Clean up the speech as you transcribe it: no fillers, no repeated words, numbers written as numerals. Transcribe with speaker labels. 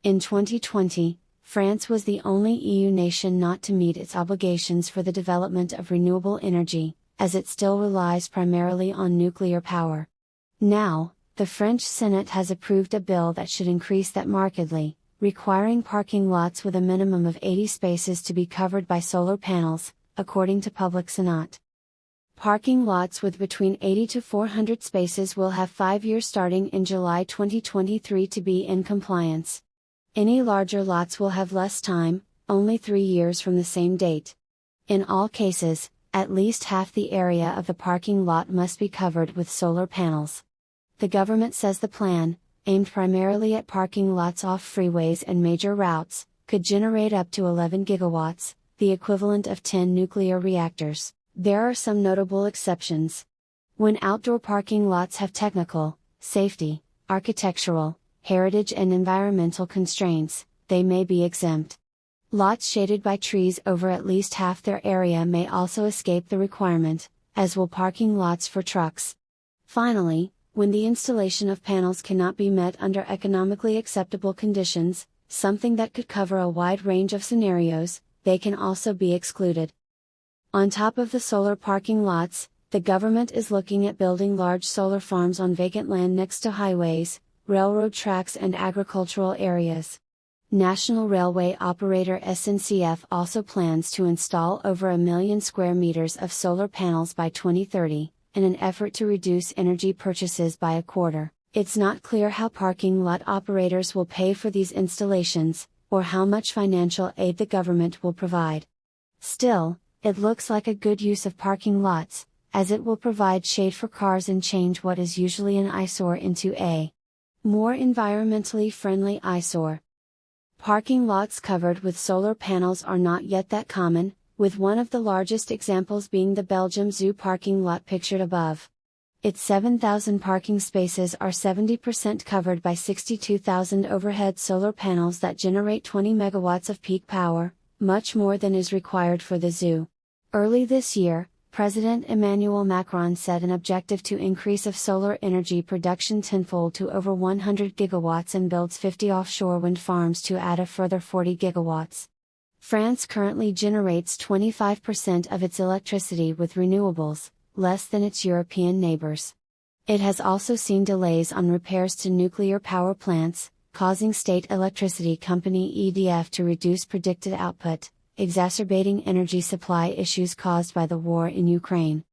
Speaker 1: In 2020, France was the only EU nation not to meet its obligations for the development of renewable energy, as it still relies primarily on nuclear power. Now, the French Senate has approved a bill that should increase that markedly, requiring parking lots with a minimum of 80 spaces to be covered by solar panels, according to Public Senate. Parking lots with between 80 to 400 spaces will have 5 years starting in July 2023 to be in compliance. Any larger lots will have less time, only 3 years from the same date. In all cases, at least half the area of the parking lot must be covered with solar panels. The government says the plan, aimed primarily at parking lots off freeways and major routes, could generate up to 11 gigawatts, the equivalent of 10 nuclear reactors. There are some notable exceptions. When outdoor parking lots have technical, safety, architectural, heritage and environmental constraints, they may be exempt. Lots shaded by trees over at least half their area may also escape the requirement, as will parking lots for trucks. Finally, when the installation of panels cannot be met under economically acceptable conditions, something that could cover a wide range of scenarios, they can also be excluded. On top of the solar parking lots, the government is looking at building large solar farms on vacant land next to highways, railroad tracks and agricultural areas. National Railway operator SNCF also plans to install over 1 million square meters of solar panels by 2030, in an effort to reduce energy purchases by a quarter. It's not clear how parking lot operators will pay for these installations, or how much financial aid the government will provide. Still, it looks like a good use of parking lots, as it will provide shade for cars and change what is usually an eyesore into a more environmentally friendly eyesore. Parking lots covered with solar panels are not yet that common, with one of the largest examples being the Belgium Zoo parking lot pictured above. Its 7,000 parking spaces are 70% covered by 62,000 overhead solar panels that generate 20 megawatts of peak power, much more than is required for the zoo. Early this year, President Emmanuel Macron set an objective to increase of solar energy production tenfold to over 100 gigawatts and builds 50 offshore wind farms to add a further 40 gigawatts. France currently generates 25% of its electricity with renewables, less than its European neighbors. It has also seen delays on repairs to nuclear power plants, causing state electricity company EDF to reduce predicted output, exacerbating energy supply issues caused by the war in Ukraine.